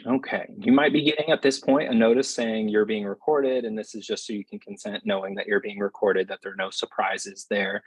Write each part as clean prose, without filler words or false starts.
Okay, you might be getting at this point a notice saying you're being recorded, and this is just so you can consent knowing that you're being recorded, that there are no surprises there.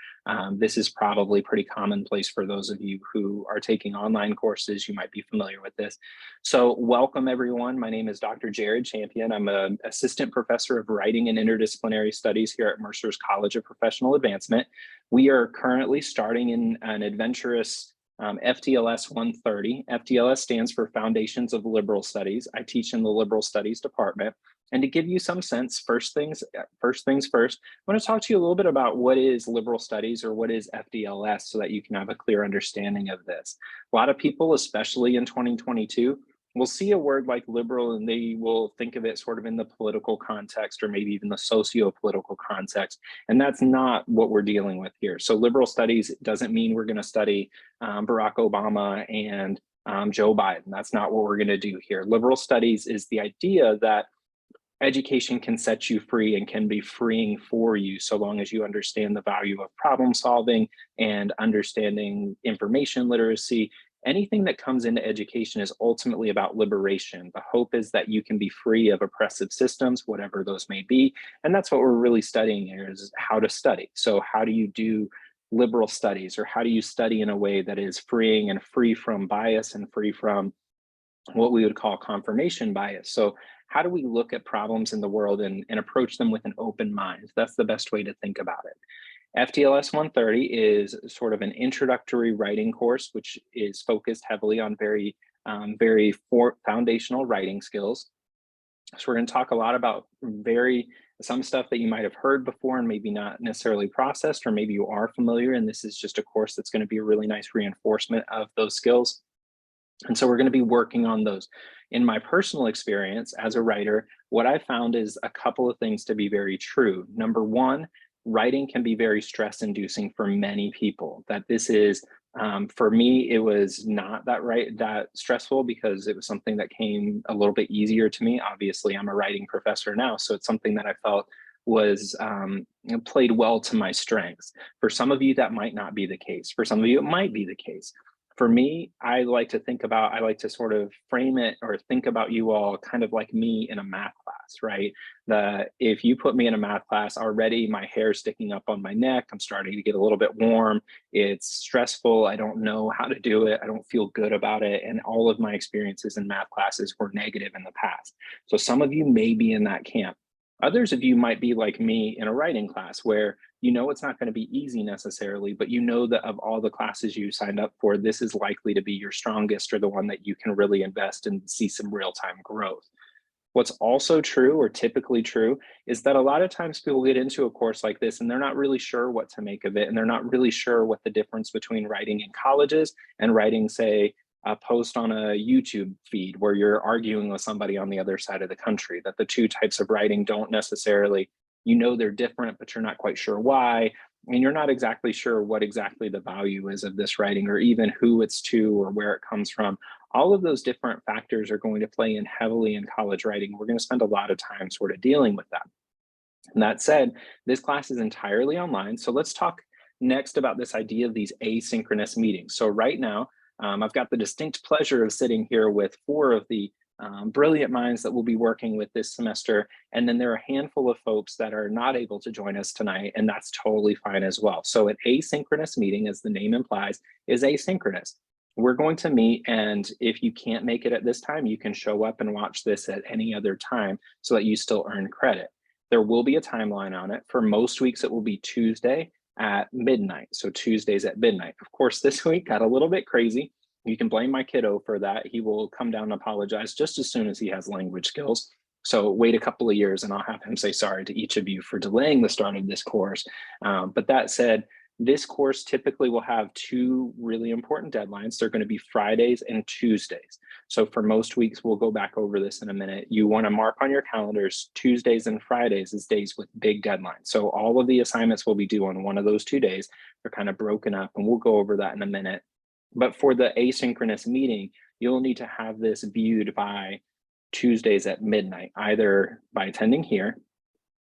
This is probably pretty commonplace for those of you who are taking online courses. You might be familiar with this. So welcome everyone. My name is Dr. Jared Champion. I'm an assistant professor of writing and interdisciplinary studies here at Mercer's College of Professional Advancement. We are currently starting in an adventurous FTLS 130. FTLS stands for Foundations of Liberal Studies. I teach in the Liberal Studies department. And to give you some sense, first things first, I want to talk to you a little bit about what is liberal studies or what is FDLS so that you can have a clear understanding of this. A lot of people, especially in 2022, will see a word like liberal and they will think of it sort of in the political context or maybe even the socio-political context. And that's not what we're dealing with here. So liberal studies doesn't mean we're going to study Barack Obama and Joe Biden. That's not what we're going to do here. Liberal studies is the idea that education can set you free and can be freeing for you so long as you understand the value of problem solving and understanding information literacy. Anything that comes into education is ultimately about liberation. The hope is that you can be free of oppressive systems, whatever those may be. And that's what we're really studying here is how to study. So how do you do liberal studies, or how do you study in a way that is freeing and free from bias and free from what we would call confirmation bias? So how do we look at problems in the world and approach them with an open mind? That's the best way to think about it. FTLS 130 is sort of an introductory writing course, which is focused heavily on very foundational writing skills. So we're going to talk a lot about some stuff that you might have heard before and maybe not necessarily processed, or maybe you are familiar, and this is just a course that's going to be a really nice reinforcement of those skills. And so we're going to be working on those. In my personal experience as a writer, what I found is a couple of things to be very true. Number one, writing can be very stress inducing for many people. That this is, for me, it was not that stressful because it was something that came a little bit easier to me. Obviously, I'm a writing professor now, so it's something that I felt was played well to my strengths. For some of you, that might not be the case. For some of you, it might be the case. For me, I like to sort of frame it or think about you all kind of like me in a math class, right? If you put me in a math class already, my hair's sticking up on my neck, I'm starting to get a little bit warm, it's stressful, I don't know how to do it, I don't feel good about it, and all of my experiences in math classes were negative in the past. So some of you may be in that camp. Others of you might be like me in a writing class where you know it's not going to be easy necessarily, but you know that of all the classes you signed up for, this is likely to be your strongest or the one that you can really invest and see some real-time growth. What's also true, or typically true, is that a lot of times people get into a course like this and they're not really sure what to make of it, and they're not really sure what the difference between writing in colleges and writing, say, a post on a YouTube feed where you're arguing with somebody on the other side of the country, that the two types of writing don't necessarily, you know, they're different, but you're not quite sure why. And you're not exactly sure what exactly the value is of this writing, or even who it's to or where it comes from. All of those different factors are going to play in heavily in college writing. We're going to spend a lot of time sort of dealing with that. And that said, this class is entirely online. So let's talk next about this idea of these asynchronous meetings. So right now, I've got the distinct pleasure of sitting here with four of the brilliant minds that we'll be working with this semester. And then there are a handful of folks that are not able to join us tonight, and that's totally fine as well. So an asynchronous meeting, as the name implies, is asynchronous. We're going to meet, and if you can't make it at this time, you can show up and watch this at any other time so that you still earn credit. There will be a timeline on it. For most weeks, it will be Tuesday at midnight. So Tuesdays at midnight. Of course, this week got a little bit crazy. You can blame my kiddo for that. He will come down and apologize just as soon as he has language skills. So wait a couple of years and I'll have him say sorry to each of you for delaying the start of this course. But that said, this course typically will have two really important deadlines. They're going to be Fridays and Tuesdays. So for most weeks, we'll go back over this in a minute. You want to mark on your calendars Tuesdays and Fridays as days with big deadlines. So all of the assignments will be due on one of those 2 days. They're kind of broken up, and we'll go over that in a minute. But for the asynchronous meeting, you'll need to have this viewed by Tuesdays at midnight, either by attending here,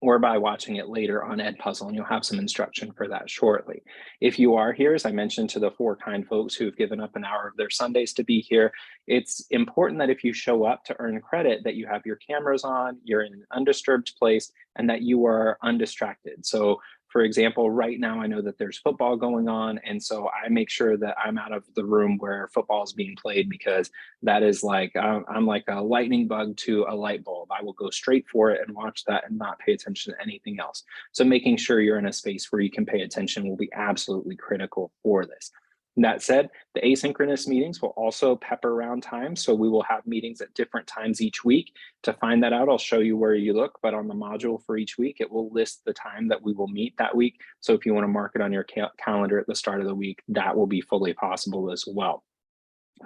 or by watching it later on Edpuzzle, and you'll have some instruction for that shortly. If you are here, as I mentioned to the 4 kind folks who've given up an hour of their Sundays to be here, it's important that if you show up to earn credit, that you have your cameras on, you're in an undisturbed place, and that you are undistracted. So for example, right now I know that there's football going on, and so I make sure that I'm out of the room where football is being played, because that is like, I'm like a lightning bug to a light bulb. I will go straight for it and watch that and not pay attention to anything else. So making sure you're in a space where you can pay attention will be absolutely critical for this. That said, the asynchronous meetings will also pepper around time. So we will have meetings at different times each week. To find that out, I'll show you where you look, but on the module for each week, it will list the time that we will meet that week. So if you want to mark it on your calendar at the start of the week, that will be fully possible as well.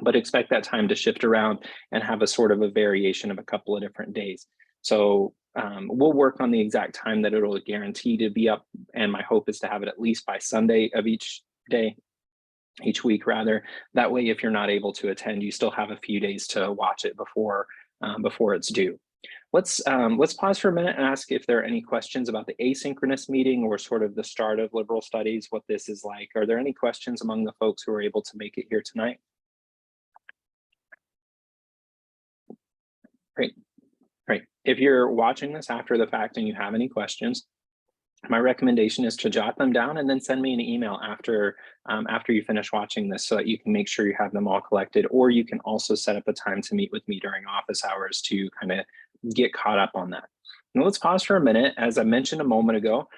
But expect that time to shift around and have a sort of a variation of a couple of different days. So we'll work on the exact time that it'll guarantee to be up, and my hope is to have it at least by Sunday of each day, each week rather. That way, if you're not able to attend, you still have a few days to watch it before it's due. Let's pause for a minute and ask if there are any questions about the asynchronous meeting or sort of the start of liberal studies, what this is like. Are there any questions among the folks who are able to make it here tonight? Great. Great. If you're watching this after the fact and you have any questions, my recommendation is to jot them down and then send me an email after you finish watching this, so that you can make sure you have them all collected, or you can also set up a time to meet with me during office hours to kind of get caught up on that. Now let's pause for a minute. As I mentioned a moment ago,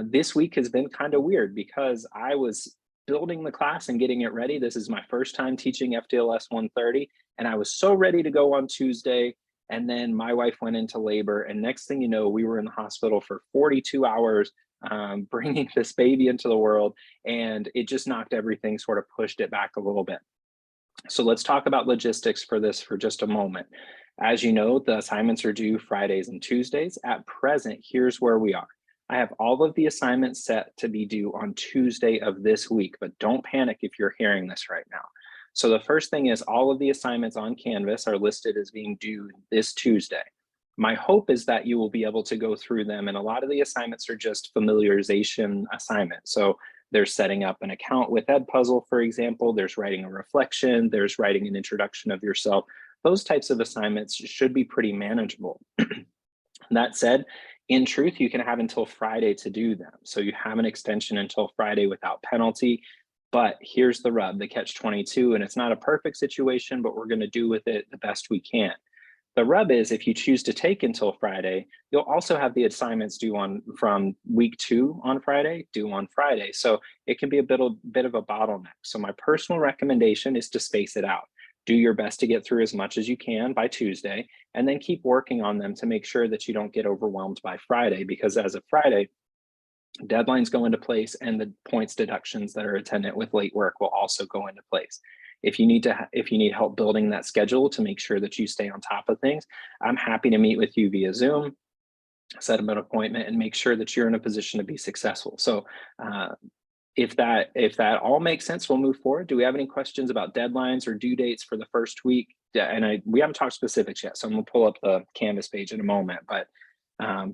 this week has been kind of weird because I was building the class and getting it ready. This is my first time teaching FDLS 130, and I was so ready to go on Tuesday. And then my wife went into labor, and next thing you know, we were in the hospital for 42 hours, bringing this baby into the world, and it just knocked everything, sort of pushed it back a little bit. So let's talk about logistics for this for just a moment. As you know, the assignments are due Fridays and Tuesdays. At present, here's where we are. I have all of the assignments set to be due on Tuesday of this week, but don't panic if you're hearing this right now. So the first thing is all of the assignments on Canvas are listed as being due this Tuesday. My hope is that you will be able to go through them, and a lot of the assignments are just familiarization assignments. So there's setting up an account with Edpuzzle, for example, there's writing a reflection, there's writing an introduction of yourself. Those types of assignments should be pretty manageable. That said, in truth, you can have until Friday to do them. So you have an extension until Friday without penalty. But here's the rub, the catch-22, and it's not a perfect situation, but we're going to do with it the best we can. The rub is, if you choose to take until Friday, you'll also have the assignments due from week 2 on Friday, due on Friday. So it can be a bit of a bottleneck. So my personal recommendation is to space it out. Do your best to get through as much as you can by Tuesday, and then keep working on them to make sure that you don't get overwhelmed by Friday, because as of Friday, deadlines go into place, and the points deductions that are attendant with late work will also go into place. If you need help building that schedule to make sure that you stay on top of things, I'm happy to meet with you via Zoom, set up an appointment, and make sure that you're in a position to be successful. So if that all makes sense, we'll move forward. Do we have any questions about deadlines or due dates for the first week? Yeah, and we haven't talked specifics yet, so I'm gonna pull up the Canvas page in a moment, but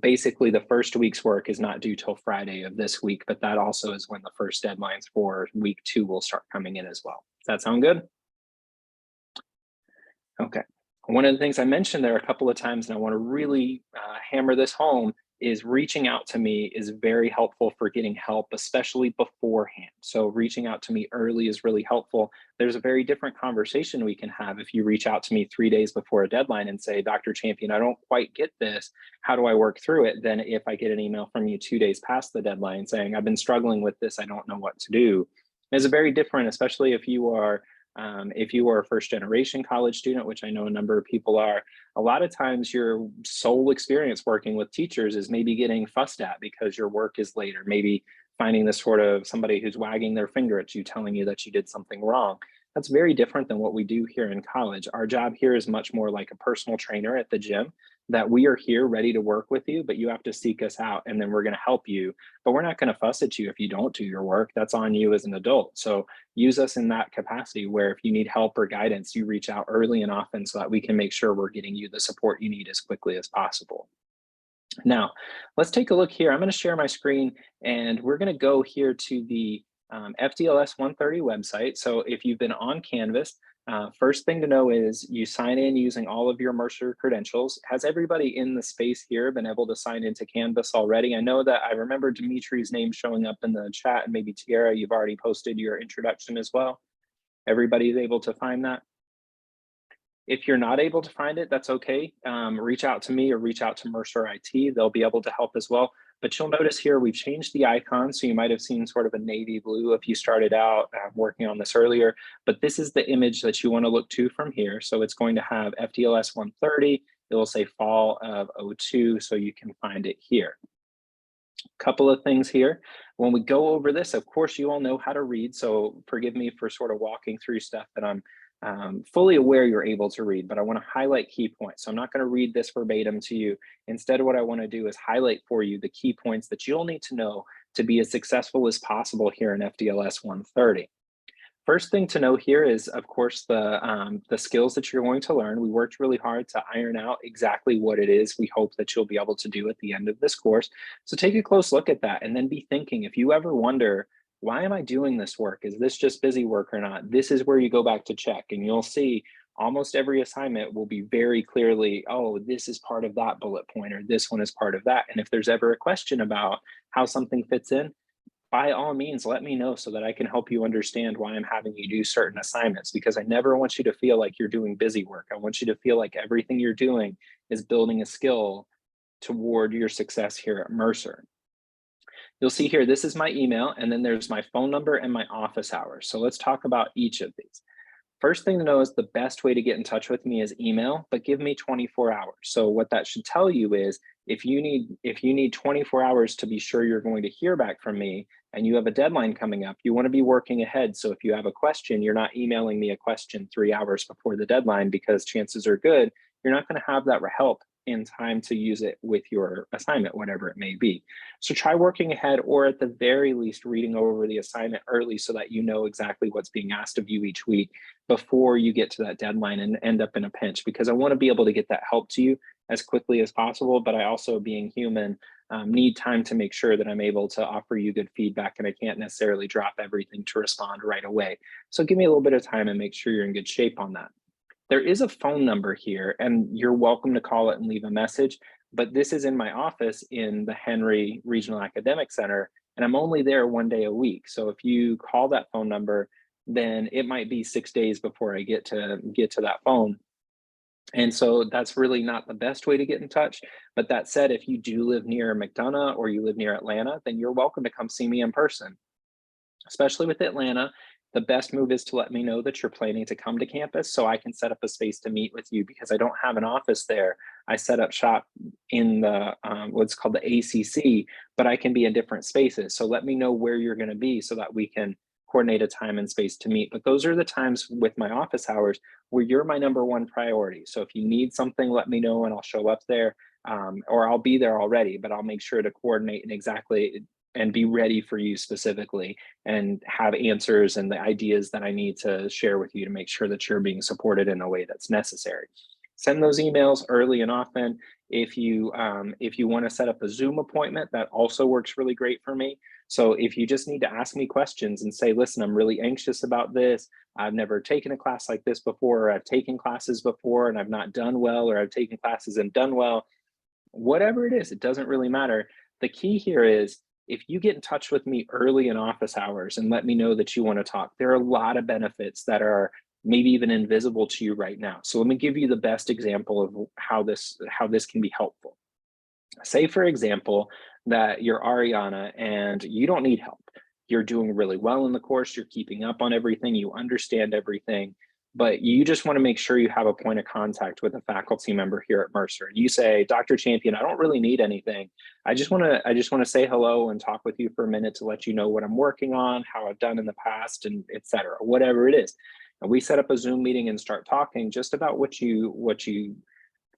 basically the first week's work is not due till Friday of this week, but that also is when the first deadlines for week 2 will start coming in as well. Does that sound good? Okay. One of the things I mentioned there a couple of times, and I want to really hammer this home, is reaching out to me is very helpful for getting help, especially beforehand. So reaching out to me early is really helpful. There's a very different conversation we can have if you reach out to me 3 days before a deadline and say, Dr. Champion, I don't quite get this. How do I work through it? Than if I get an email from you 2 days past the deadline saying, I've been struggling with this, I don't know what to do. It's very different, especially if you are a first generation college student, which I know a number of people are. A lot of times your sole experience working with teachers is maybe getting fussed at because your work is late, or maybe finding this sort of somebody who's wagging their finger at you, telling you that you did something wrong. That's very different than what we do here in college. Our job here is much more like a personal trainer at the gym, that we are here ready to work with you, but you have to seek us out, and then we're going to help you. But we're not going to fuss at you if you don't do your work. That's on you as an adult. So use us in that capacity, where if you need help or guidance, you reach out early and often so that we can make sure we're getting you the support you need as quickly as possible. Now, let's take a look here. I'm going to share my screen and we're going to go here to the FDLS130 website. So if you've been on Canvas, first thing to know is you sign in using all of your Mercer credentials. Has everybody in the space here been able to sign into Canvas already? I know that I remember Dimitri's name showing up in the chat, and maybe Tiara, you've already posted your introduction as well. Everybody's able to find that? If you're not able to find it, that's okay. Reach out to me or reach out to Mercer IT. They'll be able to help as well. But you'll notice here, we've changed the icon. So you might have seen sort of a navy blue if you started out working on this earlier, but this is the image that you want to look to from here. So it's going to have FDLS 130. It will say fall of '02, so you can find it here. Couple of things here. When we go over this, of course, you all know how to read. So forgive me for sort of walking through stuff that I'm fully aware you're able to read, but I want to highlight key points. So I'm not going to read this verbatim to you. Instead, what I want to do is highlight for you the key points that you'll need to know to be as successful as possible here in FDLS 130. First thing to know here is, of course, the skills that you're going to learn. We worked really hard to iron out exactly what it is we hope that you'll be able to do at the end of this course. So take a close look at that and then be thinking, if you ever wonder, why am I doing this work? Is this just busy work or not? This is where you go back to check, and you'll see almost every assignment will be very clearly, oh, this is part of that bullet point, or this one is part of that. And if there's ever a question about how something fits in, by all means, let me know so that I can help you understand why I'm having you do certain assignments, because I never want you to feel like you're doing busy work. I want you to feel like everything you're doing is building a skill toward your success here at Mercer. You'll see here, this is my email, and then there's my phone number and my office hours. So let's talk about each of these. First thing to know is the best way to get in touch with me is email, but give me 24 hours. So what that should tell you is if you need 24 hours to be sure you're going to hear back from me and you have a deadline coming up, you want to be working ahead. So if you have a question, you're not emailing me a question 3 hours before the deadline, because chances are good you're not going to have that help in time to use it with your assignment, whatever it may be. So try working ahead, or at the very least reading over the assignment early so that you know exactly what's being asked of you each week before you get to that deadline and end up in a pinch, because I want to be able to get that help to you as quickly as possible. But I also, being human, need time to make sure that I'm able to offer you good feedback, and I can't necessarily drop everything to respond right away. So give me a little bit of time and make sure you're in good shape on that. There is a phone number here, and you're welcome to call it and leave a message, but this is in my office in the Henry Regional Academic Center, and I'm only there 1 day a week. So if you call that phone number, then it might be 6 days before I get to that phone. And so that's really not the best way to get in touch. But that said, if you do live near McDonough or you live near Atlanta, then you're welcome to come see me in person. Especially with Atlanta, the best move is to let me know that you're planning to come to campus so I can set up a space to meet with you, because I don't have an office there. I set up shop in the what's called the ACC, but I can be in different spaces. So let me know where you're going to be so that we can coordinate a time and space to meet. But those are the times with my office hours where you're my #1 priority. So if you need something, let me know and I'll show up there, or I'll be there already, but I'll make sure to coordinate and exactly and be ready for you specifically, and have answers and the ideas that I need to share with you to make sure that you're being supported in a way that's necessary. Send those emails early and often. If you want to set up a Zoom appointment, that also works really great for me. So if you just need to ask me questions and say, listen, I'm really anxious about this, I've never taken a class like this before, or I've taken classes before and I've not done well, or I've taken classes and done well, whatever it is, it doesn't really matter. The key here is, if you get in touch with me early in office hours and let me know that you want to talk, there are a lot of benefits that are maybe even invisible to you right now. So let me give you the best example of how this can be helpful. Say, for example, that you're Ariana and you don't need help. You're doing really well in the course, you're keeping up on everything, you understand everything, but you just want to make sure you have a point of contact with a faculty member here at Mercer. And you say, Dr. Champion, I don't really need anything. I just want to say hello and talk with you for a minute to let you know what I'm working on, how I've done in the past, and et cetera, whatever it is. And we set up a Zoom meeting and start talking just about what you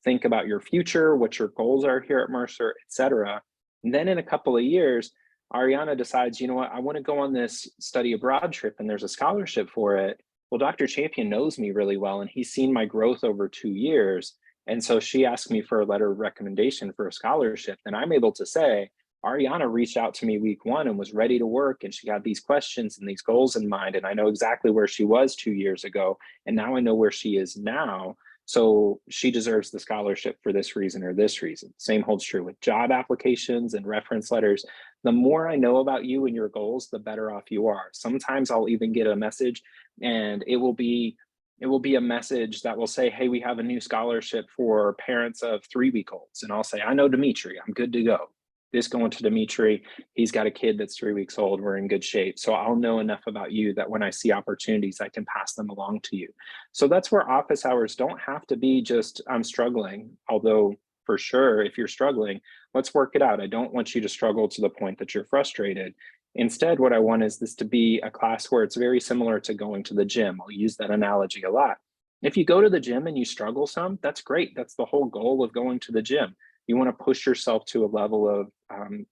think about your future, what your goals are here at Mercer, et cetera. And then in a couple of years, Ariana decides, you know what, I want to go on this study abroad trip and there's a scholarship for it. Well, Dr. Champion knows me really well and he's seen my growth over 2 years. And so she asked me for a letter of recommendation for a scholarship. And I'm able to say, Ariana reached out to me week one and was ready to work. And she had these questions and these goals in mind. And I know exactly where she was 2 years ago. And now I know where she is now. So she deserves the scholarship for this reason or this reason. Same holds true with job applications and reference letters. The more I know about you and your goals, the better off you are. Sometimes I'll even get a message and it will be a message that will say, hey, we have a new scholarship for parents of 3-week-olds. And I'll say, I know Dimitri, I'm good to go. This going to Dimitri, he's got a kid that's 3 weeks old, we're in good shape. So I'll know enough about you that when I see opportunities, I can pass them along to you. So that's where office hours don't have to be just, I'm struggling, although for sure, if you're struggling, let's work it out. I don't want you to struggle to the point that you're frustrated. Instead, what I want is this to be a class where it's very similar to going to the gym. I'll use that analogy a lot. If you go to the gym and you struggle some, that's great. That's the whole goal of going to the gym. You want to push yourself to a level of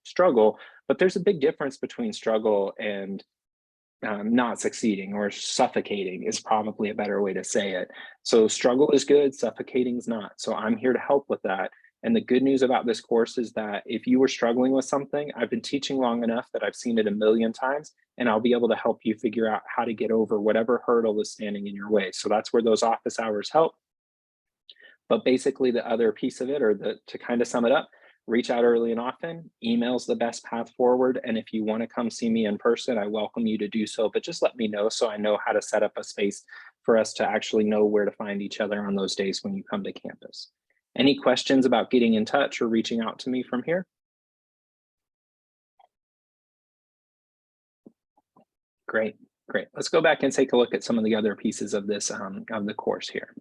struggle, but there's a big difference between struggle and not succeeding, or suffocating is probably a better way to say it. So struggle is good, suffocating is not. So I'm here to help with that. And the good news about this course is that if you were struggling with something, I've been teaching long enough that I've seen it a million times, and I'll be able to help you figure out how to get over whatever hurdle is standing in your way. So that's where those office hours help. But basically the other piece of it, or to kind of sum it up, reach out early and often. Email's the best path forward. And if you want to come see me in person, I welcome you to do so, but just let me know so I know how to set up a space for us to actually know where to find each other on those days when you come to campus. Any questions about getting in touch or reaching out to me from here? Great, great. Let's go back and take a look at some of the other pieces of this, of the course here.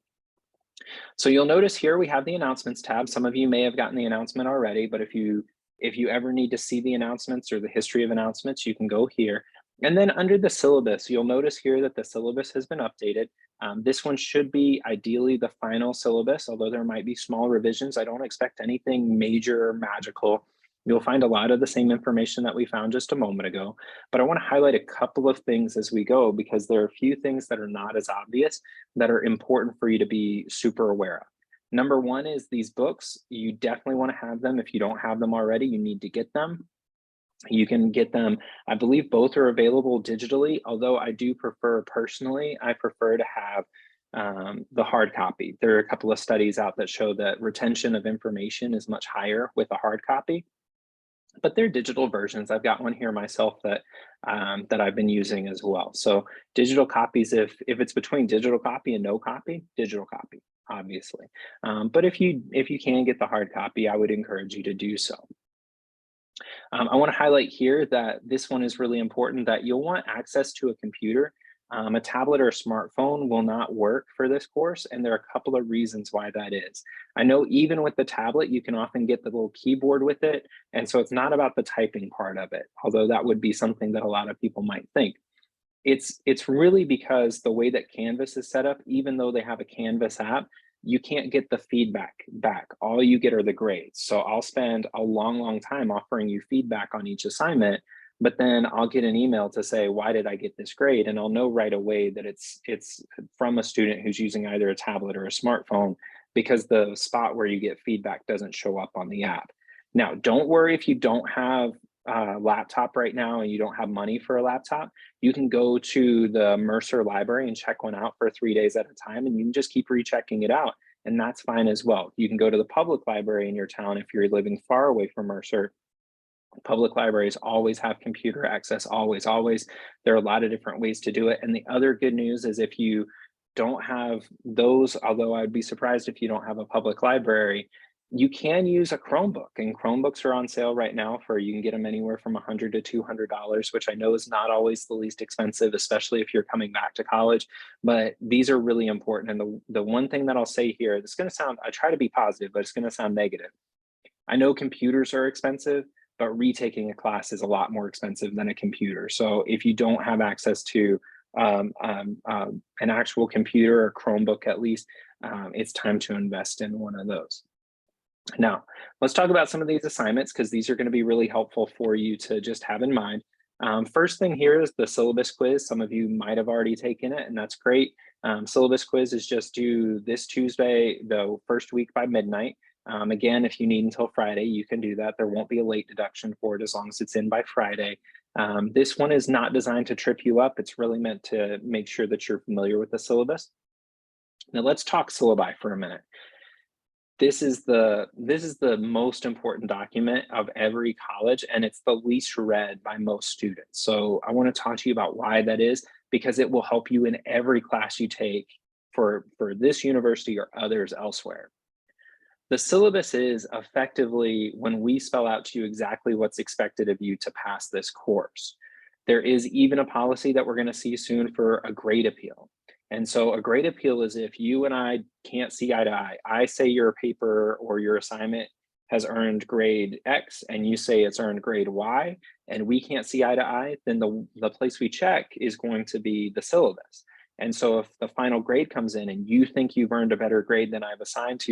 So you'll notice here we have the announcements tab. Some of you may have gotten the announcement already, but if you ever need to see the announcements or the history of announcements, you can go here. And then under the syllabus, you'll notice here that the syllabus has been updated. This one should be ideally the final syllabus, although there might be small revisions. I don't expect anything major or magical. You'll find a lot of the same information that we found just a moment ago, but I want to highlight a couple of things as we go because there are a few things that are not as obvious that are important for you to be super aware of. Number one is these books. You definitely want to have them. If you don't have them already, you need to get them. You can get them, I believe both are available digitally, although I do prefer personally, I prefer to have the hard copy. There are a couple of studies out that show that retention of information is much higher with a hard copy, but they're digital versions. I've got one here myself that that I've been using as well. So digital copies, if it's between digital copy and no copy, digital copy, obviously. But if you can get the hard copy, I would encourage you to do so. I want to highlight here that this one is really important, that you'll want access to a computer. A tablet or a smartphone will not work for this course, and there are a couple of reasons why that is. I know even with the tablet, you can often get the little keyboard with it, and so it's not about the typing part of it, although that would be something that a lot of people might think. It's really because the way that Canvas is set up, even though they have a Canvas app, you can't get the feedback back. All you get are the grades. So I'll spend a long time offering you feedback on each assignment, but then I'll get an email to say, why did I get this grade? And I'll know right away that it's from a student who's using either a tablet or a smartphone, because the spot where you get feedback doesn't show up on the app. Now, don't worry if you don't have a laptop right now and you don't have money for a laptop. You can go to the Mercer library and check one out for 3 days at a time, and you can just keep rechecking it out, and that's fine as well. You can go to the public library in your town if you're living far away from Mercer. Public libraries always have computer access, always. There are a lot of different ways to do it. And the other good news is if you don't have those, although I'd be surprised if you don't have a public library, you can use a Chromebook, and Chromebooks are on sale right now you can get them anywhere from $100 to $200, which I know is not always the least expensive, especially if you're coming back to college, but these are really important. And the one thing that I'll say here, it's gonna sound, I try to be positive, but it's gonna sound negative. I know computers are expensive, but retaking a class is a lot more expensive than a computer. So if you don't have access to an actual computer or Chromebook at least, it's time to invest in one of those. Now, let's talk about some of these assignments because these are going to be really helpful for you to just have in mind. First thing here is the syllabus quiz. Some of you might have already taken it, and that's great. Syllabus quiz is just due this Tuesday, the first week by midnight. Again, if you need until Friday, you can do that. There won't be a late deduction for it as long as it's in by Friday. This one is not designed to trip you up. It's really meant to make sure that you're familiar with the syllabus. Now let's talk syllabi for a minute. This is the most important document of every college, and it's the least read by most students. So I want to talk to you about why that is, because it will help you in every class you take for this university or others elsewhere. The syllabus is effectively when we spell out to you exactly what's expected of you to pass this course. There is even a policy that we're going to see soon for a grade appeal. And so a grade appeal is if you and I can't see eye to eye. I say your paper or your assignment has earned grade X and you say it's earned grade Y, and we can't see eye to eye, then the place we check is going to be the syllabus. And so if the final grade comes in and you think you've earned a better grade than I've assigned to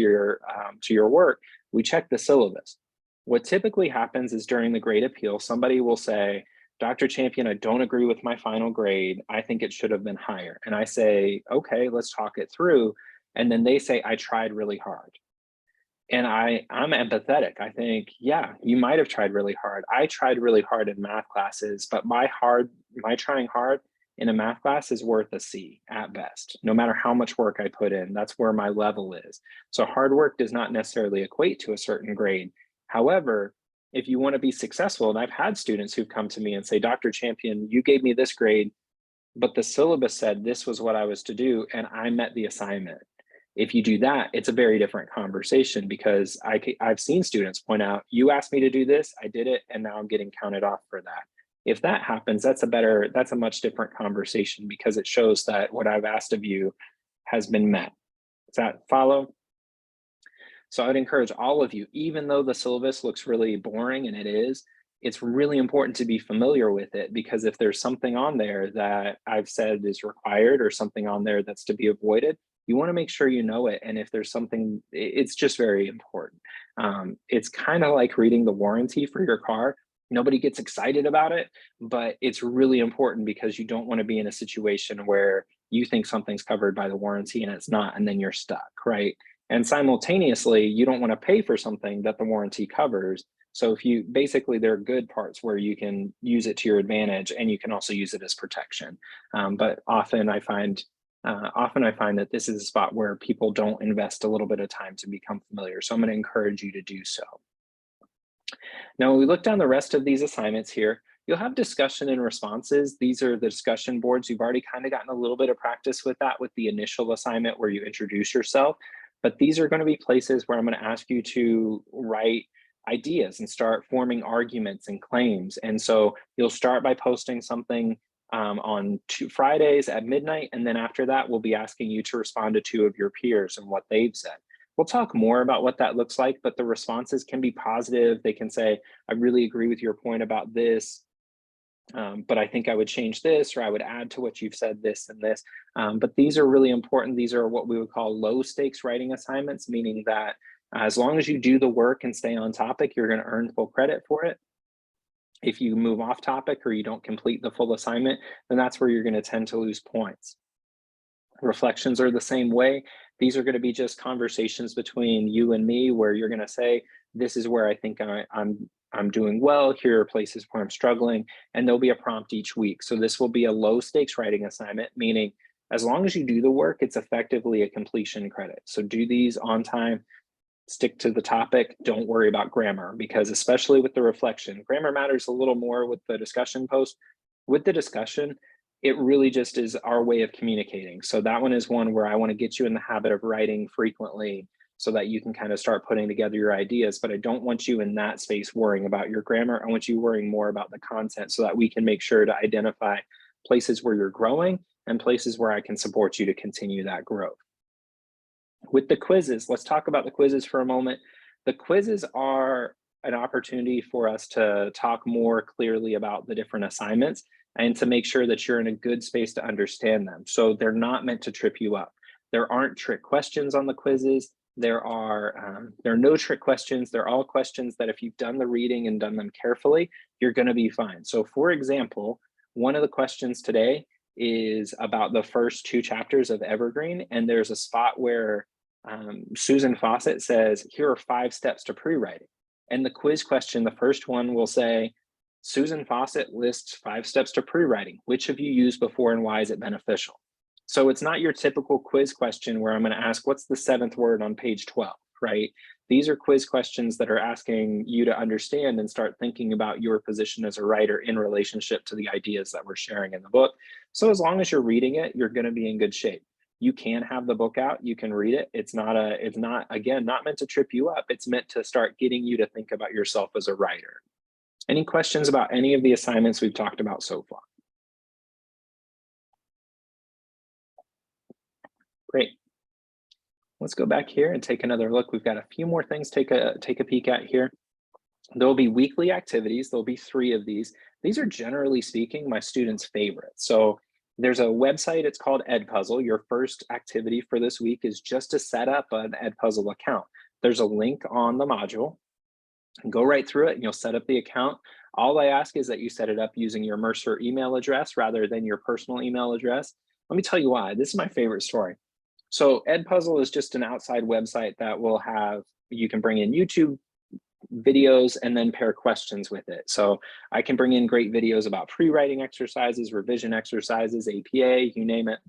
your work, we check the syllabus. What typically happens is during the grade appeal, somebody will say, Dr. Champion, I don't agree with my final grade. I think it should have been higher. And I say, okay, let's talk it through. And then they say, I tried really hard. And I'm empathetic. I think, yeah, you might have tried really hard. I tried really hard in math classes, but my trying hard in a math class is worth a C at best, no matter how much work I put in. That's where my level is. So hard work does not necessarily equate to a certain grade. However, if you want to be successful, and I've had students who've come to me and say, Dr. Champion, you gave me this grade, but the syllabus said this was what I was to do, and I met the assignment. If you do that, it's a very different conversation, because I've seen students point out, you asked me to do this, I did it, and now I'm getting counted off for that. If that happens, that's a much different conversation, because it shows that what I've asked of you has been met. Does that follow? So I would encourage all of you, even though the syllabus looks really boring, and it is, it's really important to be familiar with it, because if there's something on there that I've said is required or something on there that's to be avoided, you want to make sure you know it. And if there's something, it's just very important. It's kind of like reading the warranty for your car. Nobody gets excited about it, but it's really important, because you don't want to be in a situation where you think something's covered by the warranty and it's not, and then you're stuck, right? And simultaneously, you don't want to pay for something that the warranty covers. So there are good parts where you can use it to your advantage, and you can also use it as protection. But often I find that this is a spot where people don't invest a little bit of time to become familiar. So I'm going to encourage you to do so. Now, when we look down the rest of these assignments here, you'll have discussion and responses. These are the discussion boards. You've already kind of gotten a little bit of practice with that with the initial assignment where you introduce yourself. But these are going to be places where I'm going to ask you to write ideas and start forming arguments and claims. And so you'll start by posting something on Fridays at midnight. And then after that, we'll be asking you to respond to 2 of your peers and what they've said. We'll talk more about what that looks like, but the responses can be positive. They can say, I really agree with your point about this, but I think I would change this, or I would add to what you've said this and this. But these are really important. These are what we would call low stakes writing assignments, meaning that as long as you do the work and stay on topic, you're going to earn full credit for it. If you move off topic or you don't complete the full assignment, then that's where you're going to tend to lose points. Reflections are the same way. These are going to be just conversations between you and me, where you're going to say, this is where I think I'm doing well. Here are places where I'm struggling, and there'll be a prompt each week. So this will be a low stakes writing assignment, meaning as long as you do the work, it's effectively a completion credit. So do these on time, stick to the topic, don't worry about grammar, because especially with the reflection, grammar matters a little more with the discussion post. With the discussion, it really just is our way of communicating. So that one is one where I want to get you in the habit of writing frequently so that you can kind of start putting together your ideas. But I don't want you in that space worrying about your grammar. I want you worrying more about the content, so that we can make sure to identify places where you're growing and places where I can support you to continue that growth. With the quizzes, let's talk about the quizzes for a moment. The quizzes are an opportunity for us to talk more clearly about the different assignments and to make sure that you're in a good space to understand them. So they're not meant to trip you up. There aren't trick questions on the quizzes. There are no trick questions. They're all questions that if you've done the reading and done them carefully, you're going to be fine. So for example, one of the questions today is about the first 2 chapters of Evergreen, and there's a spot where Susan Fawcett says, here are 5 steps to pre-writing. And the quiz question, the first one will say, Susan Fawcett lists 5 steps to pre-writing. Which have you used before and why is it beneficial? So it's not your typical quiz question where I'm going to ask, what's the 7th word on page 12, right? These are quiz questions that are asking you to understand and start thinking about your position as a writer in relationship to the ideas that we're sharing in the book. So as long as you're reading it, you're going to be in good shape. You can have the book out, you can read it. It's not, again, not meant to trip you up. It's meant to start getting you to think about yourself as a writer. Any questions about any of the assignments we've talked about so far? Great. Let's go back here and take another look. We've got a few more things take a peek at here. There will be weekly activities. There'll be 3 of these. These are generally speaking my students' favorites. So there's a website, it's called Edpuzzle. Your first activity for this week is just to set up an Edpuzzle account. There's a link on the module. Go right through it and you'll set up the account. All I ask is that you set it up using your Mercer email address rather than your personal email address. Let me tell you why. This is my favorite story. So Edpuzzle is just an outside website that will have, you can bring in YouTube videos and then pair questions with it. So I can bring in great videos about pre-writing exercises, revision exercises, APA, you name it.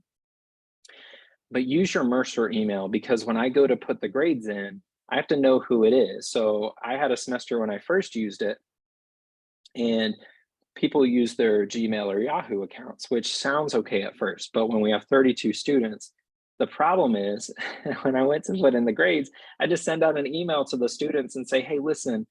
But use your Mercer email, because when I go to put the grades in, I have to know who it is. So I had a semester when I first used it, and people use their Gmail or Yahoo accounts, which sounds okay at first. But when we have 32 students, the problem is when I went to put in the grades, I just send out an email to the students and say, hey, listen,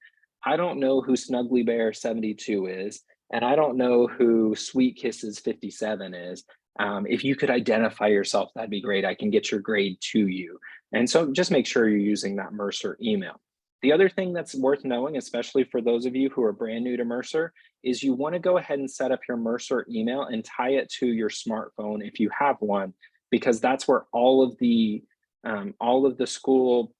I don't know who Snuggly Bear 72 is, and I don't know who Sweet Kisses 57 is. If you could identify yourself, that'd be great. I can get your grade to you. And so just make sure you're using that Mercer email. The other thing that's worth knowing, especially for those of you who are brand new to Mercer, is you want to go ahead and set up your Mercer email and tie it to your smartphone if you have one, because that's where all of the school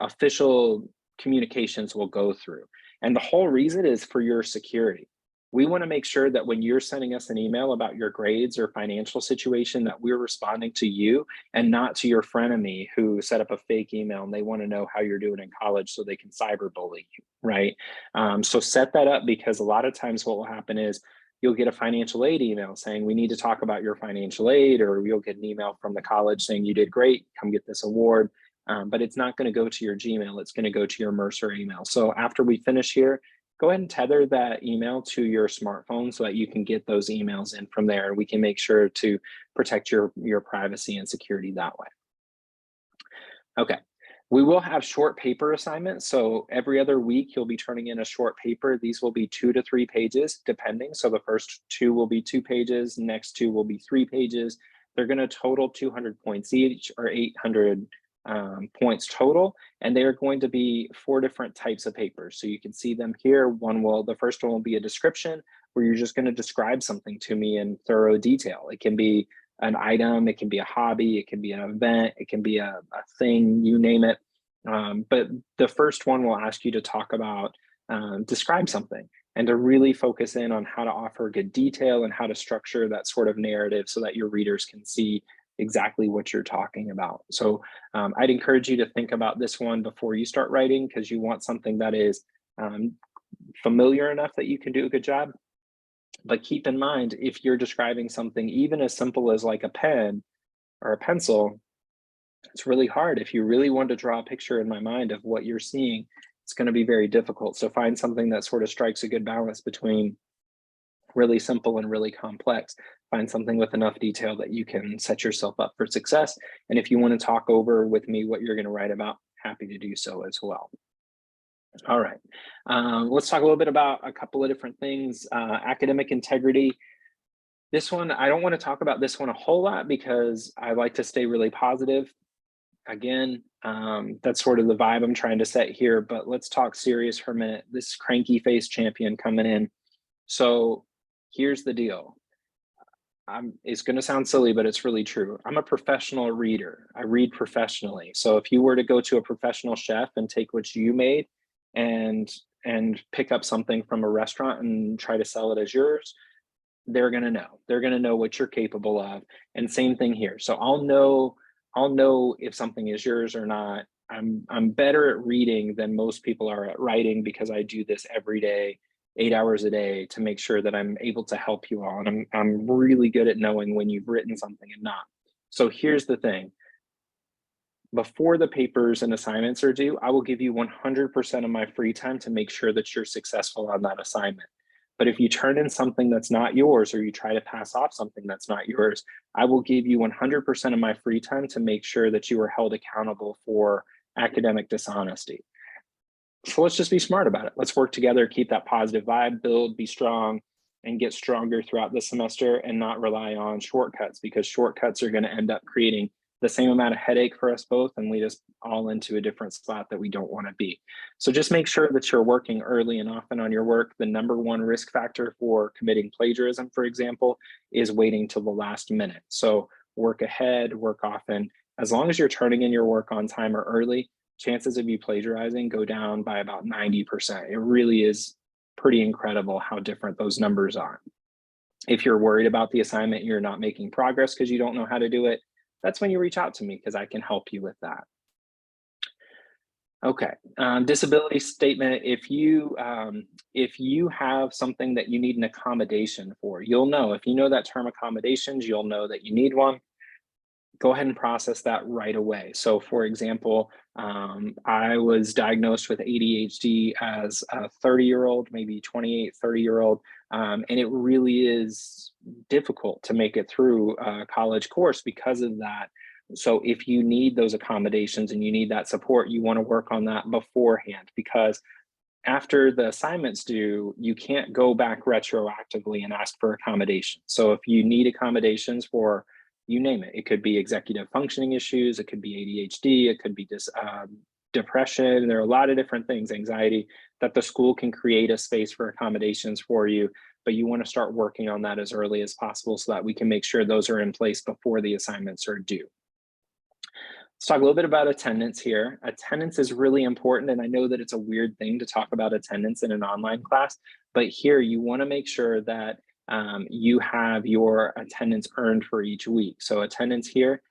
official communications will go through. And the whole reason is for your security. We want to make sure that when you're sending us an email about your grades or financial situation, that we're responding to you and not to your frenemy who set up a fake email and they want to know how you're doing in college so they can cyberbully you, right? So set that up, because a lot of times what will happen is you'll get a financial aid email saying, we need to talk about your financial aid, or you'll get an email from the college saying you did great, come get this award. But it's not going to go to your Gmail, it's going to go to your Mercer email. So after we finish here, go ahead and tether that email to your smartphone so that you can get those emails in from there. And we can make sure to protect your privacy and security that way. Okay. We will have short paper assignments. So every other week, you'll be turning in a short paper. These will be 2 to 3 pages, depending. So the first 2 will be 2 pages, next 2 will be 3 pages. They're going to total 200 points each, or 800 points total. And they are going to be 4 different types of papers. So you can see them here. The first one will be a description, where you're just going to describe something to me in thorough detail. It can be an item, it can be a hobby, it can be an event, it can be a thing, you name it. But the first one will ask you to talk about, describe something, and to really focus in on how to offer good detail and how to structure that sort of narrative so that your readers can see exactly what you're talking about. So I'd encourage you to think about this one before you start writing, because you want something that is familiar enough that you can do a good job. But keep in mind, if you're describing something even as simple as like a pen or a pencil, it's really hard. If you really want to draw a picture in my mind of what you're seeing, it's going to be very difficult. So find something that sort of strikes a good balance between really simple and really complex. Find something with enough detail that you can set yourself up for success. And if you want to talk over with me what you're going to write about, happy to do so as well. All right, let's talk a little bit about a couple of different things. Academic integrity. This one, I don't want to talk about this one a whole lot because I like to stay really positive. Again, that's sort of the vibe I'm trying to set here, but let's talk serious for a minute. This cranky face champion coming in. So here's the deal. it's going to sound silly, but it's really true. I'm a professional reader. I read professionally. So if you were to go to a professional chef and take what you made and pick up something from a restaurant and try to sell it as yours, they're going to know. They're going to know what you're capable of. And same thing here. So I'll know if something is yours or not. I'm better at reading than most people are at writing because I do this every day, 8 hours a day, to make sure that I'm able to help you all. And I'm really good at knowing when you've written something and not. So here's the thing. Before the papers and assignments are due, I will give you 100% of my free time to make sure that you're successful on that assignment. But if you turn in something that's not yours, or you try to pass off something that's not yours, I will give you 100% of my free time to make sure that you are held accountable for academic dishonesty. So let's just be smart about it. Let's work together, keep that positive vibe, build, be strong, and get stronger throughout the semester and not rely on shortcuts, because shortcuts are going to end up creating the same amount of headache for us both and lead us all into a different spot that we don't want to be. So just make sure that you're working early and often on your work. The number one risk factor for committing plagiarism, for example, is waiting till the last minute. So work ahead, work often. As long as you're turning in your work on time or early, chances of you plagiarizing go down by about 90%. It really is pretty incredible how different those numbers are. If you're worried about the assignment, you're not making progress because you don't know how to do it, that's when you reach out to me, because I can help you with that. Okay, disability statement. If you have something that you need an accommodation for, you'll know. If you know that term accommodations, you'll know that you need one. Go ahead and process that right away. So for example, I was diagnosed with ADHD as a 30-year-old, maybe 28, 30-year-old, and it really is difficult to make it through a college course because of that. So if you need those accommodations and you need that support, you want to work on that beforehand, because after the assignments due, you can't go back retroactively and ask for accommodations. So if you need accommodations for, you name it, it could be executive functioning issues, it could be ADHD, it could be depression. There are a lot of different things, anxiety, that the school can create a space for accommodations for you, but you want to start working on that as early as possible so that we can make sure those are in place before the assignments are due. Let's talk a little bit about attendance here. Attendance is really important, and I know that it's a weird thing to talk about attendance in an online class, but here you want to make sure that you have your attendance earned for each week. So attendance here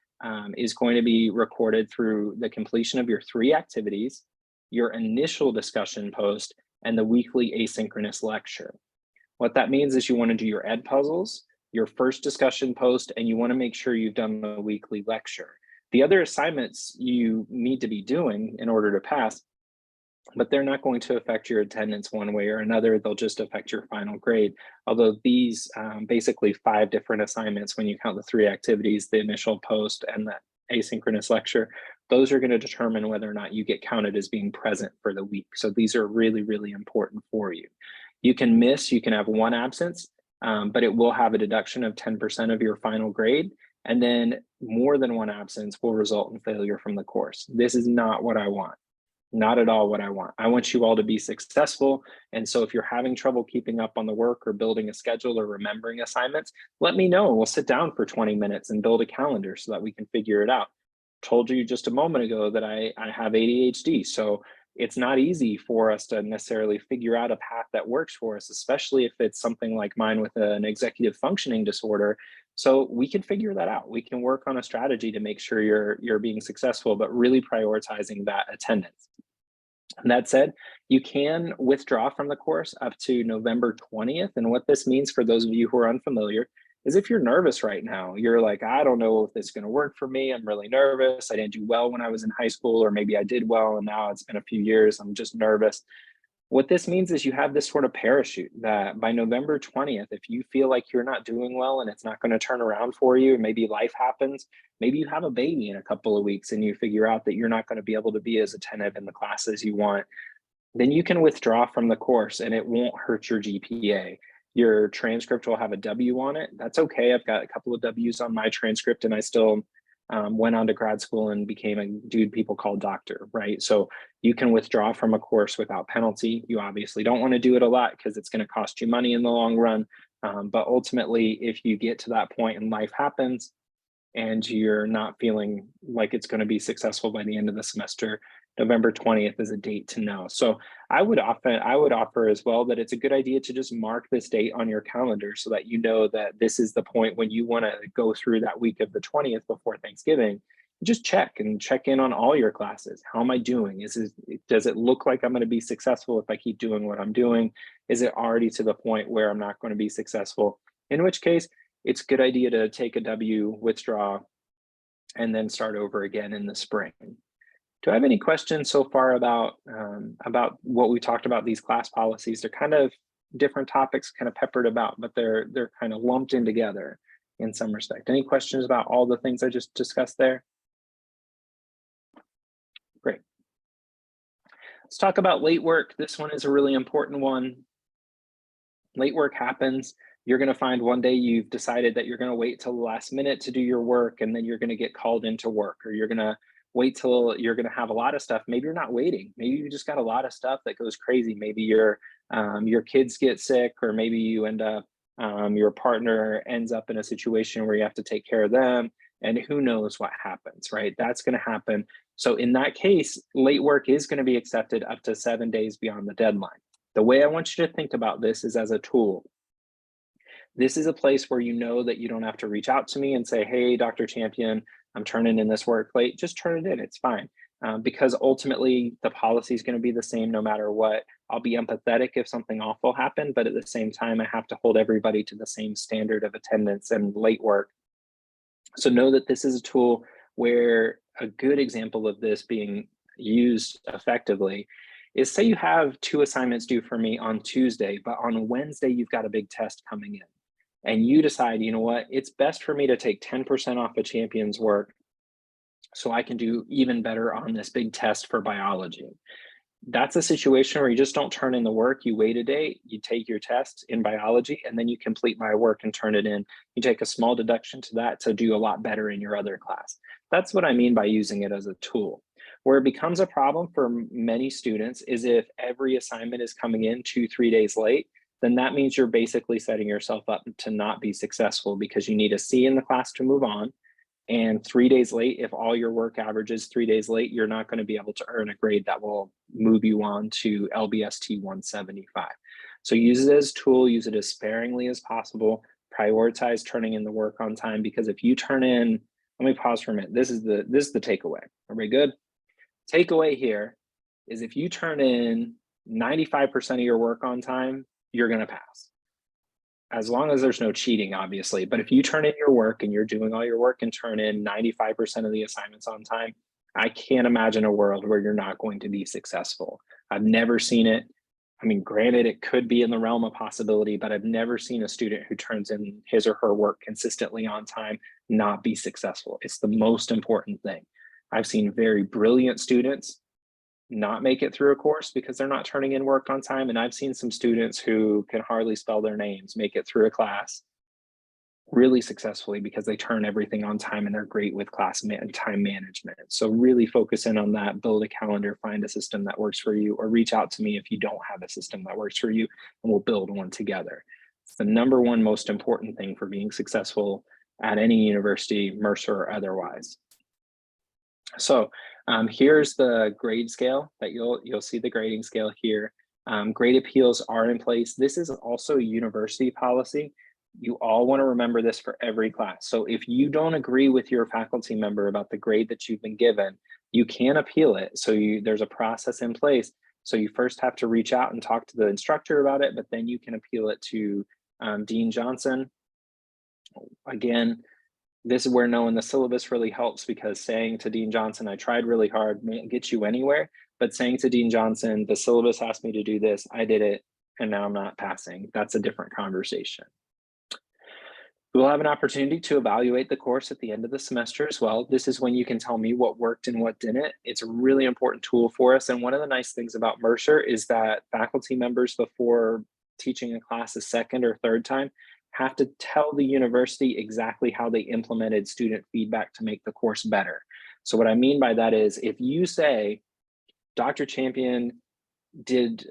is going to be recorded through the completion of your 3 activities, your initial discussion post, and the weekly asynchronous lecture. What that means is you want to do your ed puzzles, your first discussion post, and you want to make sure you've done the weekly lecture. The other assignments you need to be doing in order to pass, but they're not going to affect your attendance one way or another. They'll just affect your final grade. Although these basically 5 different assignments, when you count the 3 activities, the initial post and the asynchronous lecture, those are going to determine whether or not you get counted as being present for the week. So these are really, really important for you. You can have 1 absence, but it will have a deduction of 10% of your final grade. And then more than 1 absence will result in failure from the course. This is not what I want. Not at all what I want. I want you all to be successful. And so if you're having trouble keeping up on the work or building a schedule or remembering assignments, let me know. We'll sit down for 20 minutes and build a calendar so that we can figure it out. Told you just a moment ago that I have ADHD. So it's not easy for us to necessarily figure out a path that works for us, especially if it's something like mine with an executive functioning disorder. So we can figure that out. We can work on a strategy to make sure you're being successful, but really prioritizing that attendance. And that said, you can withdraw from the course up to November 20th. And what this means for those of you who are unfamiliar is if you're nervous right now, you're like, I don't know if this is going to work for me. I'm really nervous. I didn't do well when I was in high school, or maybe I did well and now it's been a few years. I'm just nervous. What this means is you have this sort of parachute that by November 20th, if you feel like you're not doing well and it's not going to turn around for you, maybe life happens, maybe you have a baby in a couple of weeks and you figure out that you're not going to be able to be as attentive in the classes you want, then you can withdraw from the course and it won't hurt your GPA. Your transcript will have a W on it. That's okay. I've got a couple of W's on my transcript and I still went on to grad school and became a dude people call doctor, right? So you can withdraw from a course without penalty. You obviously don't want to do it a lot because it's going to cost you money in the long run, But ultimately, if you get to that point and life happens and you're not feeling like it's going to be successful by the end of the semester, November 20th is a date to know. So I would offer as well that it's a good idea to just mark this date on your calendar so that you know that this is the point when you want to go through that week of the 20th before Thanksgiving. Just check in on all your classes. How am I doing? Does it look like I'm going to be successful if I keep doing what I'm doing? Is it already to the point where I'm not going to be successful? In which case, it's a good idea to take a W, withdraw, and then start over again in the spring. Do I have any questions so far about what we talked about, these class policies? They're kind of different topics kind of peppered about, but they're kind of lumped in together in some respect. Any questions about all the things I just discussed there? Great. Let's talk about late work. This one is a really important one. Late work happens. You're going to find one day you've decided that you're going to wait till the last minute to do your work, and then you're going to get called into work, or you're going to wait till you're going to have a lot of stuff. Maybe you're not waiting. Maybe you just got a lot of stuff that goes crazy. Maybe your kids get sick, or maybe you end up, your partner ends up in a situation where you have to take care of them, and who knows what happens, right? That's going to happen. So in that case, late work is going to be accepted up to 7 days beyond the deadline. The way I want you to think about this is as a tool. This is a place where you know that you don't have to reach out to me and say, hey, Dr. Champion, I'm turning in this work late. Just turn it in, it's fine. Because ultimately the policy is going to be the same no matter what. I'll be empathetic if something awful happened, but at the same time, I have to hold everybody to the same standard of attendance and late work. So know that this is a tool where a good example of this being used effectively is, say you have 2 assignments due for me on Tuesday, but on Wednesday, you've got a big test coming in. And you decide, you know what, it's best for me to take 10% off a champion's work so I can do even better on this big test for biology. That's a situation where you just don't turn in the work. You wait a day, you take your test in biology, and then you complete my work and turn it in. You take a small deduction to that to do a lot better in your other class. That's what I mean by using it as a tool. Where it becomes a problem for many students is if every assignment is coming in 2-3 days late, then that means you're basically setting yourself up to not be successful because you need a C in the class to move on. And 3 days late, if all your work averages 3 days late, you're not going to be able to earn a grade that will move you on to LBST 175. So use it as a tool, use it as sparingly as possible, prioritize turning in the work on time, because if you turn in, let me pause for a minute. This is the takeaway. Everybody good? Takeaway here is if you turn in 95% of your work on time, you're going to pass. As long as there's no cheating, obviously. But if you turn in your work and you're doing all your work and turn in 95% of the assignments on time, I can't imagine a world where you're not going to be successful. I've never seen it. I mean, granted, it could be in the realm of possibility, but I've never seen a student who turns in his or her work consistently on time not be successful. It's the most important thing. I've seen very brilliant students not make it through a course because they're not turning in work on time. And I've seen some students who can hardly spell their names make it through a class really successfully because they turn everything on time and they're great with time management. So really focus in on that, build a calendar, find a system that works for you, or reach out to me if you don't have a system that works for you, and we'll build one together. It's the number one most important thing for being successful at any university, Mercer or otherwise. So here's the grade scale that you'll see the grading scale here. Grade appeals are in place. This is also a university policy. You all want to remember this for every class. So if you don't agree with your faculty member about the grade that you've been given, you can appeal it. So there's a process in place. So you first have to reach out and talk to the instructor about it, but then you can appeal it to Dean Johnson. Again, this is where knowing the syllabus really helps, because saying to Dean Johnson, I tried really hard, may get you anywhere, but saying to Dean Johnson, the syllabus asked me to do this, I did it, and now I'm not passing. That's a different conversation. We'll have an opportunity to evaluate the course at the end of the semester as well. This is when you can tell me what worked and what didn't. It's a really important tool for us. And one of the nice things about Mercer is that faculty members, before teaching a class a second or third time, have to tell the university exactly how they implemented student feedback to make the course better. So what I mean by that is, if you say, Dr. Champion,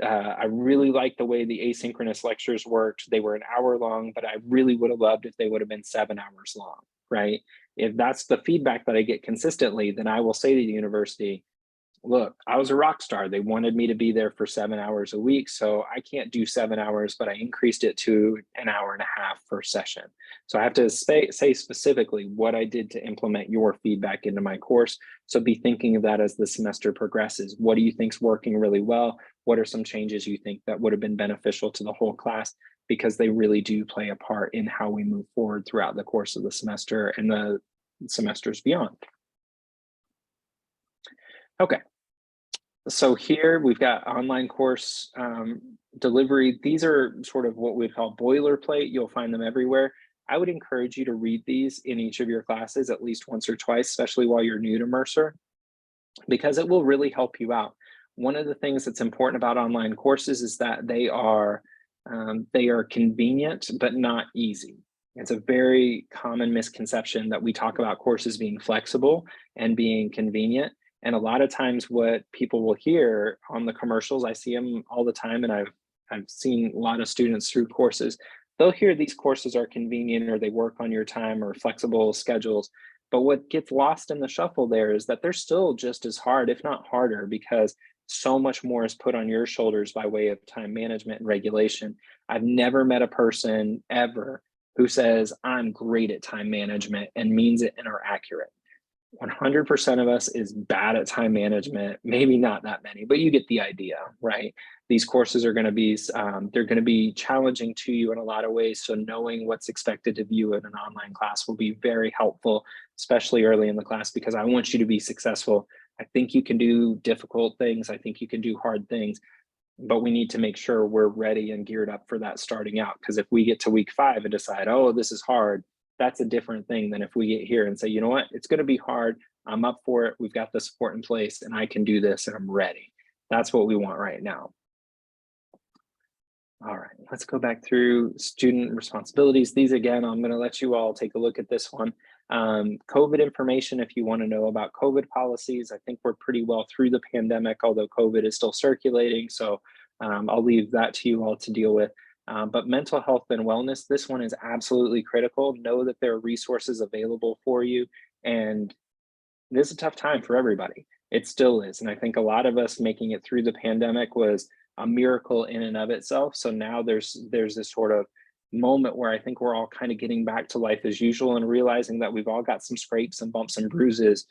I really liked the way the asynchronous lectures worked. They were an hour long, but I really would have loved if they would have been 7 hours long, right? If that's the feedback that I get consistently, then I will say to the university, look, I was a rock star. They wanted me to be there for 7 hours a week. So I can't do 7 hours, but I increased it to an hour and a half per session. So I have to say specifically what I did to implement your feedback into my course. So be thinking of that as the semester progresses. What do you think's working really well? What are some changes you think that would have been beneficial to the whole class? Because they really do play a part in how we move forward throughout the course of the semester and the semesters beyond. Okay, so here we've got online course delivery. These are sort of what we'd call boilerplate. You'll find them everywhere. I would encourage you to read these in each of your classes at least once or twice, especially while you're new to Mercer, because it will really help you out. One of the things that's important about online courses is that they are convenient, but not easy. It's a very common misconception that we talk about courses being flexible and being convenient. And a lot of times what people will hear on the commercials, I see them all the time, and I've seen a lot of students through courses, they'll hear these courses are convenient or they work on your time or flexible schedules. But what gets lost in the shuffle there is that they're still just as hard, if not harder, because so much more is put on your shoulders by way of time management and regulation. I've never met a person ever who says, I'm great at time management and means it and are accurate. 100% of us is bad at time management, maybe not that many, but you get the idea, right? These courses are going to be, they're going to be challenging to you in a lot of ways. So knowing what's expected of you in an online class will be very helpful, especially early in the class, because I want you to be successful. I think you can do difficult things. I think you can do hard things, but we need to make sure we're ready and geared up for that starting out. Because if we get to week 5 and decide, oh, this is hard, that's a different thing than if we get here and say, you know what, it's going to be hard. I'm up for it. We've got the support in place and I can do this and I'm ready. That's what we want right now. All right, let's go back through student responsibilities. These again, I'm going to let you all take a look at this one. COVID information, if you want to know about COVID policies, I think we're pretty well through the pandemic, although COVID is still circulating. So I'll leave that to you all to deal with. But mental health and wellness, this one is absolutely critical. Know that there are resources available for you. And this is a tough time for everybody. It still is. And I think a lot of us making it through the pandemic was a miracle in and of itself. So now there's this sort of moment where I think we're all kind of getting back to life as usual and realizing that we've all got some scrapes and bumps and bruises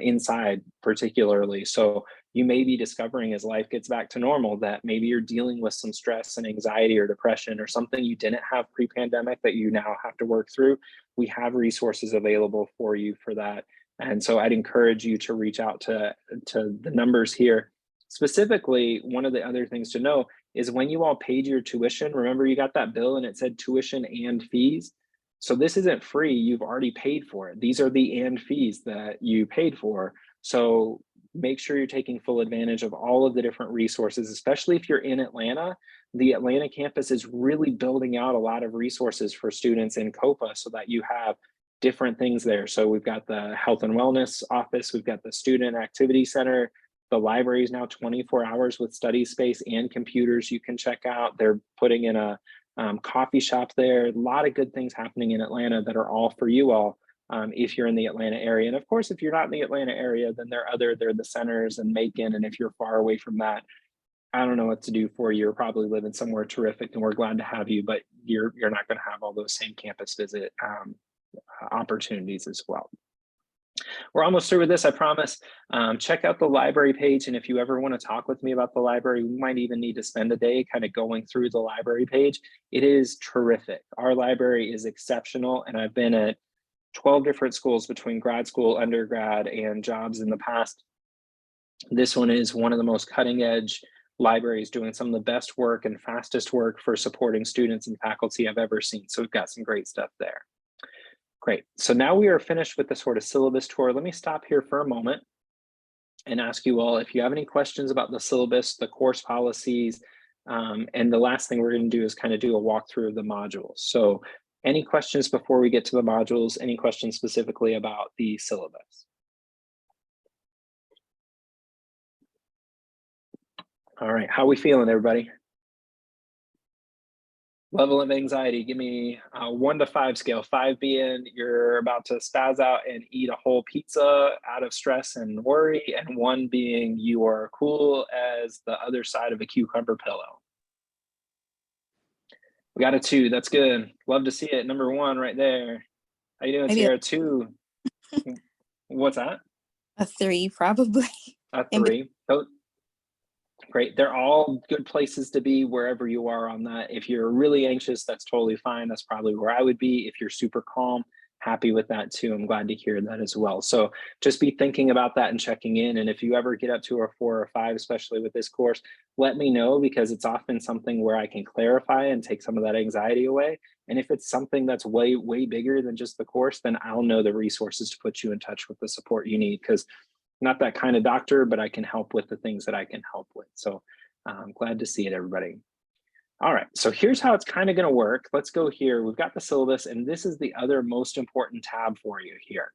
inside particularly. So you may be discovering as life gets back to normal that maybe you're dealing with some stress and anxiety or depression or something you didn't have pre-pandemic that you now have to work through. We have resources available for you for that. And so I'd encourage you to reach out to the numbers here. Specifically, one of the other things to know is when you all paid your tuition, remember you got that bill and it said tuition and fees. So this isn't free, you've already paid for it. These are the and fees that you paid for. So make sure you're taking full advantage of all of the different resources, especially if you're in Atlanta. The Atlanta campus is really building out a lot of resources for students in COPA so that you have different things there. So we've got the health and wellness office, we've got the student activity center. The library is now 24 hours with study space and computers you can check out. They're putting in a coffee shop there. A lot of good things happening in Atlanta that are all for you all if you're in the Atlanta area. And of course, if you're not in the Atlanta area, then there are the centers and Macon. And if you're far away from that, I don't know what to do for you. You're probably living somewhere terrific and we're glad to have you, but you're not going to have all those same campus visit opportunities as well. We're almost through with this, I promise. Check out the library page. And if you ever want to talk with me about the library, we might even need to spend a day kind of going through the library page. It is terrific. Our library is exceptional. And I've been at 12 different schools between grad school, undergrad, and jobs in the past. This one is one of the most cutting edge libraries doing some of the best work and fastest work for supporting students and faculty I've ever seen. So we've got some great stuff there. Great. So now we are finished with the sort of syllabus tour. Let me stop here for a moment and ask you all if you have any questions about the syllabus, the course policies, and the last thing we're going to do is kind of do a walkthrough of the modules. So any questions before we get to the modules? Any questions specifically about the syllabus? All right, how we feeling, everybody? Level of anxiety, give me a 1 to 5 scale. 5 being you're about to spaz out and eat a whole pizza out of stress and worry, and 1 being you are cool as the other side of a cucumber pillow. We got a 2. That's good. Love to see it. Number 1 right there. How you doing, Maybe Sierra? 2. What's that? a 3, probably. A 3. Great. They're all good places to be wherever you are on that. If you're really anxious, that's totally fine. That's probably where I would be. If you're super calm, happy with that too. I'm glad to hear that as well. So just be thinking about that and checking in. And if you ever get up to a 4 or 5, especially with this course, let me know, because it's often something where I can clarify and take some of that anxiety away. And if it's something that's way, way bigger than just the course, then I'll know the resources to put you in touch with the support you need, because not that kind of doctor, but I can help with the things that I can help with. So I'm glad to see it, everybody. All right, so here's how it's kind of going to work. Let's go here. We've got the syllabus, and this is the other most important tab for you here.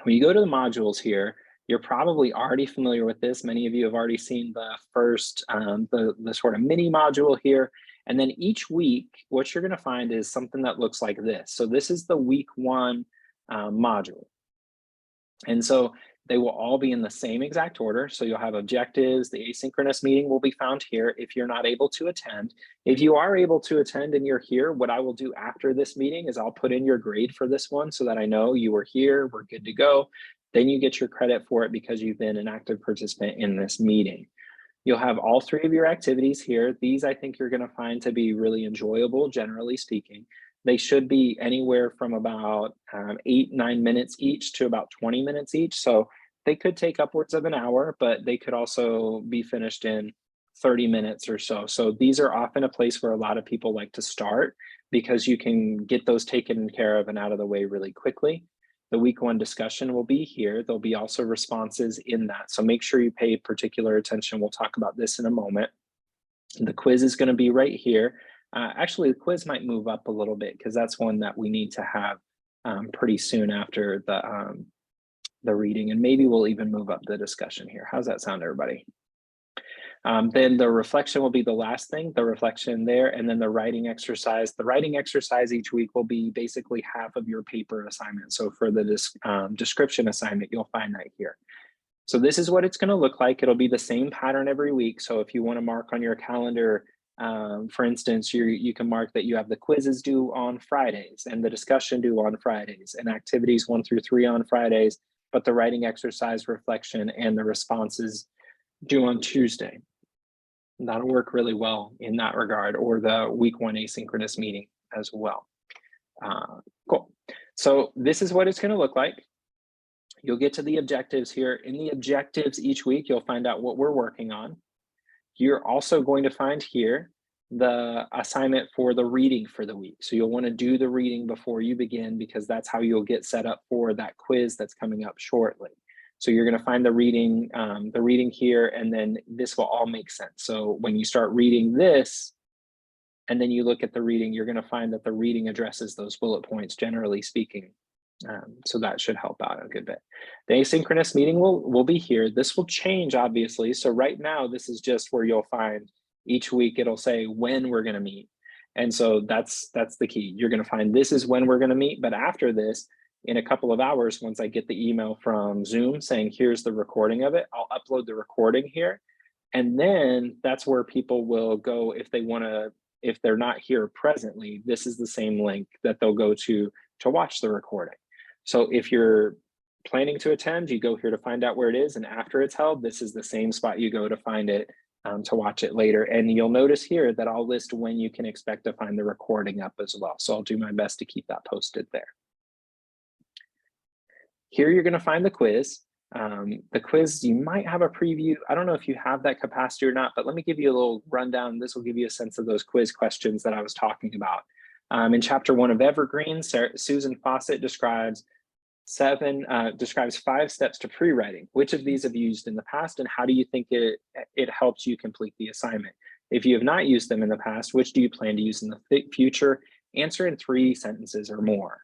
When you go to the modules here, you're probably already familiar with this. Many of you have already seen the first, the sort of mini module here. And then each week, what you're going to find is something that looks like this. So this is the week 1 module. And so they will all be in the same exact order. So you'll have objectives. The asynchronous meeting will be found here if you're not able to attend. If you are able to attend and you're here, what I will do after this meeting is I'll put in your grade for this one so that I know you were here, we're good to go. Then you get your credit for it because you've been an active participant in this meeting. You'll have all 3 of your activities here. These I think you're going to find to be really enjoyable, generally speaking. They should be anywhere from about 8-9 minutes each to about 20 minutes each. So they could take upwards of an hour, but they could also be finished in 30 minutes or so. So these are often a place where a lot of people like to start, because you can get those taken care of and out of the way really quickly. The week 1 discussion will be here. There'll be also responses in that. So make sure you pay particular attention. We'll talk about this in a moment. The quiz is going to be right here. Actually, the quiz might move up a little bit because that's one that we need to have pretty soon after the reading, and maybe we'll even move up the discussion here. How's that sound, everybody? Then the reflection will be the last thing, the reflection there, and then the writing exercise. The writing exercise each week will be basically half of your paper assignment. So for the description assignment, you'll find that here. So this is what it's going to look like. It'll be the same pattern every week. So if you want to mark on your calendar, for instance, you can mark that you have the quizzes due on Fridays and the discussion due on Fridays and activities 1 through 3 on Fridays, but the writing exercise, reflection, and the responses due on Tuesday. And that'll work really well in that regard, or the week 1 asynchronous meeting as well. Cool. So this is what it's going to look like. You'll get to the objectives here. In the objectives each week, you'll find out what we're working on. You're also going to find here the assignment for the reading for the week. So you'll want to do the reading before you begin, because that's how you'll get set up for that quiz that's coming up shortly. So you're going to find the reading here, and then this will all make sense. So when you start reading this, and then you look at the reading, you're going to find that the reading addresses those bullet points, generally speaking. So that should help out a good bit. The asynchronous meeting will be here. This will change, obviously. So right now, this is just where you'll find each week it'll say when we're going to meet. And so that's the key. You're going to find this is when we're going to meet. But after this, in a couple of hours, once I get the email from Zoom saying, here's the recording of it, I'll upload the recording here. And then that's where people will go if they want to, if they're not here presently, this is the same link that they'll go to watch the recording. So if you're planning to attend, you go here to find out where it is. And after it's held, this is the same spot you go to find it, to watch it later. And you'll notice here that I'll list when you can expect to find the recording up as well. So I'll do my best to keep that posted there. Here you're going to find the quiz. The quiz, you might have a preview. I don't know if you have that capacity or not, but let me give you a little rundown. This will give you a sense of those quiz questions that I was talking about. In chapter 1 of Evergreen, Susan Fawcett describes 5 steps to pre-writing. Which of these have you used in the past, and how do you think it helps you complete the assignment? If you have not used them in the past, which do you plan to use in the future? Answer in 3 sentences or more.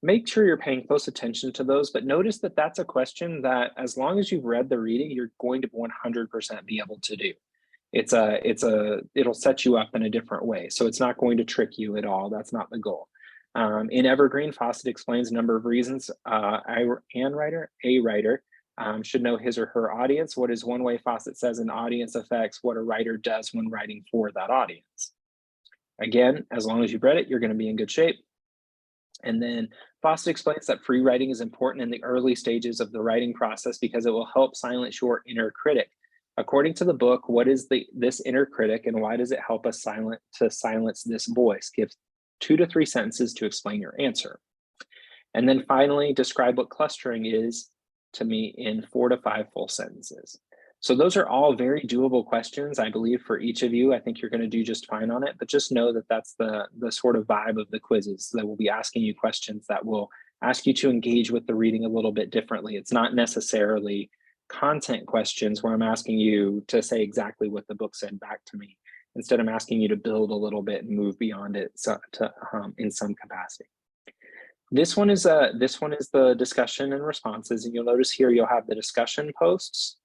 Make sure you're paying close attention to those, but notice that that's a question that, as long as you've read the reading, you're going to 100% be able to do. it'll set you up in a different way. So it's not going to trick you at all. That's not the goal. In Evergreen, Fawcett explains a number of reasons a writer should know his or her audience. What is one way Fawcett says an audience affects what a writer does when writing for that audience? Again, as long as you've read it, you're going to be in good shape. And then Fawcett explains that free writing is important in the early stages of the writing process because it will help silence your inner critic. According to the book, what is this inner critic and why does it help us silence this voice? Give 2 to 3 sentences to explain your answer. And then finally, describe what clustering is to me in 4 to 5 full sentences. So those are all very doable questions, I believe, for each of you. I think you're going to do just fine on it, but just know that that's the sort of vibe of the quizzes, that will be asking you questions that will ask you to engage with the reading a little bit differently. It's not necessarily content questions where I'm asking you to say exactly what the book said back to me. Instead, I'm asking you to build a little bit and move beyond it in some capacity. This one is the discussion and responses, and you'll notice here you'll have the discussion posts.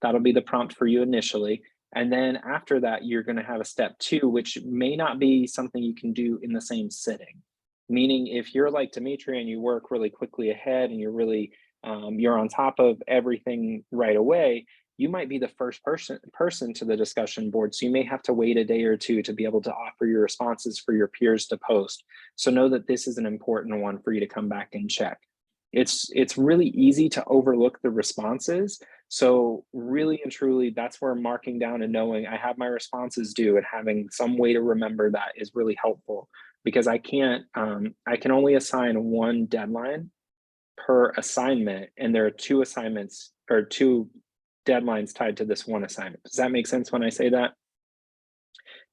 That'll be the prompt for you initially. And then after that, you're going to have a step 2, which may not be something you can do in the same sitting. Meaning if you're like Dimitri and you work really quickly ahead and you're really, you're on top of everything right away, you might be the first person to the discussion board. So you may have to wait a day or two to be able to offer your responses for your peers to post. So know that this is an important one for you to come back and check. It's really easy to overlook the responses. So really and truly, that's where marking down and knowing I have my responses due and having some way to remember that is really helpful, because I can only assign 1 deadline per assignment, and there are 2 assignments or 2 deadlines tied to this 1 assignment. Does that make sense when I say that?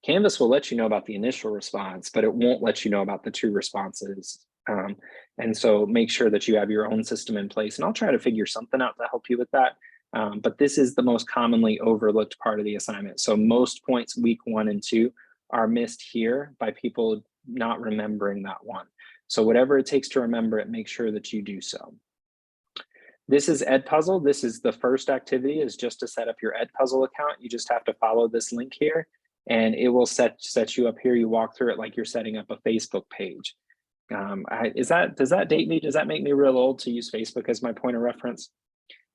Canvas will let you know about the initial response, but it won't let you know about the 2 responses. And so make sure that you have your own system in place, and I'll try to figure something out to help you with that. But this is the most commonly overlooked part of the assignment. So most points week 1 and 2 are missed here by people not remembering that one. So whatever it takes to remember it, make sure that you do so. This is Edpuzzle. This is the first activity, is just to set up your Edpuzzle account. You just have to follow this link here and it will set you up here. You walk through it like you're setting up a Facebook page. Does that date me? Does that make me real old to use Facebook as my point of reference?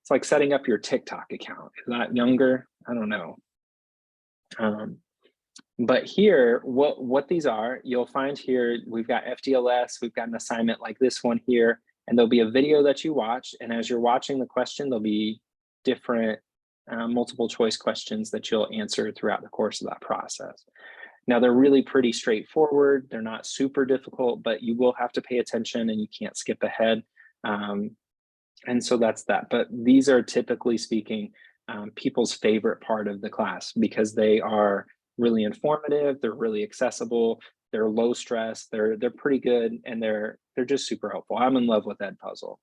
It's like setting up your TikTok account. Is that younger? I don't know. But here, what these are, you'll find here, we've got FDLS, we've got an assignment like this one here, and there'll be a video that you watch. And as you're watching the question, there'll be different multiple choice questions that you'll answer throughout the course of that process. Now, they're really pretty straightforward. They're not super difficult, but you will have to pay attention and you can't skip ahead. And so that's that. But these are, typically speaking, people's favorite part of the class because they are really informative, they're really accessible, they're low stress, they're pretty good, and they're just super helpful. I'm in love with Edpuzzle.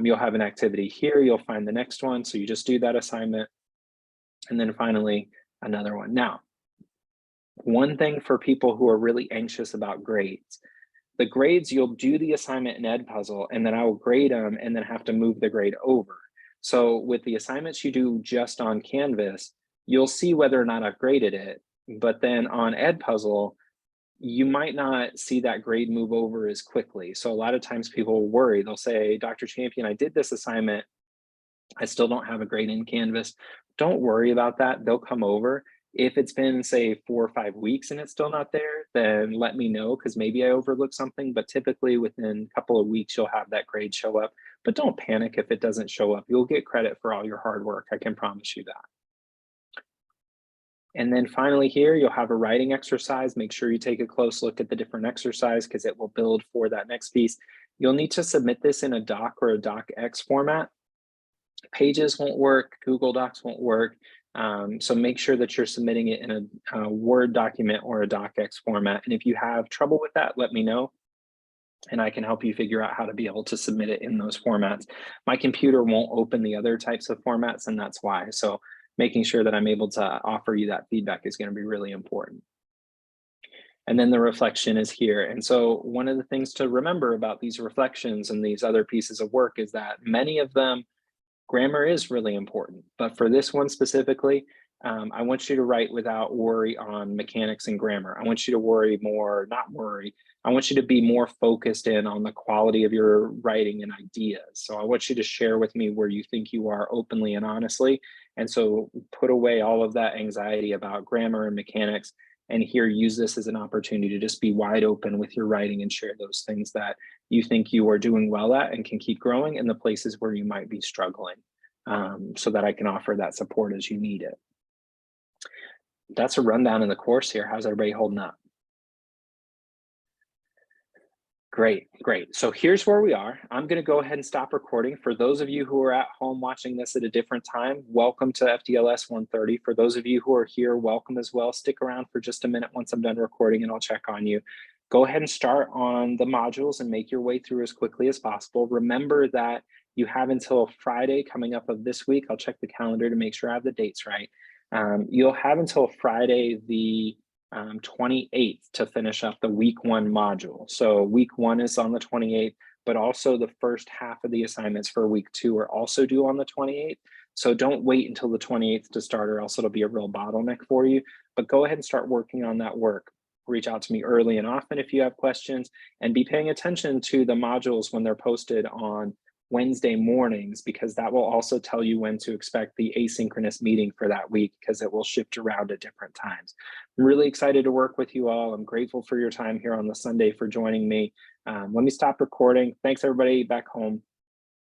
You'll have an activity here, you'll find the next one, so you just do that assignment, and then finally another one. Now, one thing for people who are really anxious about grades, the grades, you'll do the assignment in Edpuzzle, and then I will grade them and then have to move the grade over. So with the assignments you do just on Canvas, you'll see whether or not I've graded it, but then on Edpuzzle, you might not see that grade move over as quickly. So a lot of times people worry, they'll say, Dr. Champion, I did this assignment, I still don't have a grade in Canvas. Don't worry about that, they'll come over. If it's been, say, 4 or 5 weeks and it's still not there, then let me know, because maybe I overlooked something, but typically within a couple of weeks, you'll have that grade show up. But don't panic if it doesn't show up. You'll get credit for all your hard work, I can promise you that. And then finally here, you'll have a writing exercise. Make sure you take a close look at the different exercise because it will build for that next piece. You'll need to submit this in a doc or a docx format. Pages won't work, Google Docs won't work. So make sure that you're submitting it in a Word document or a docx format. And if you have trouble with that, let me know, and I can help you figure out how to be able to submit it in those formats. My computer won't open the other types of formats, and that's why. So making sure that I'm able to offer you that feedback is going to be really important. And then the reflection is here. And so one of the things to remember about these reflections and these other pieces of work is that many of them, grammar is really important, but for this one specifically, I want you to write without worry on mechanics and grammar. I want you to worry more, not worry. I want you to be more focused in on the quality of your writing and ideas. So I want you to share with me where you think you are openly and honestly. And so put away all of that anxiety about grammar and mechanics, and here use this as an opportunity to just be wide open with your writing and share those things that you think you are doing well at and can keep growing, and the places where you might be struggling, so that I can offer that support as you need it. That's a rundown in the course here. How's everybody holding up? Great, great. So here's where we are. I'm going to go ahead and stop recording. For those of you who are at home watching this at a different time, welcome to FDLS 130. For those of you who are here, welcome as well. Stick around for just a minute once I'm done recording and I'll check on you. Go ahead and start on the modules and make your way through as quickly as possible. Remember that you have until Friday coming up of this week. I'll check the calendar to make sure I have the dates right. You'll have until Friday the 28th to finish up the week 1 module. So week 1 is on the 28th, but also the first half of the assignments for week 2 are also due on the 28th. So don't wait until the 28th to start, or else it'll be a real bottleneck for you. But go ahead and start working on that work. Reach out to me early and often if you have questions, and be paying attention to the modules when they're posted on Wednesday mornings, because that will also tell you when to expect the asynchronous meeting for that week, because it will shift around at different times. I'm really excited to work with you all. I'm grateful for your time here on the Sunday for joining me. Let me stop recording. Thanks everybody back home.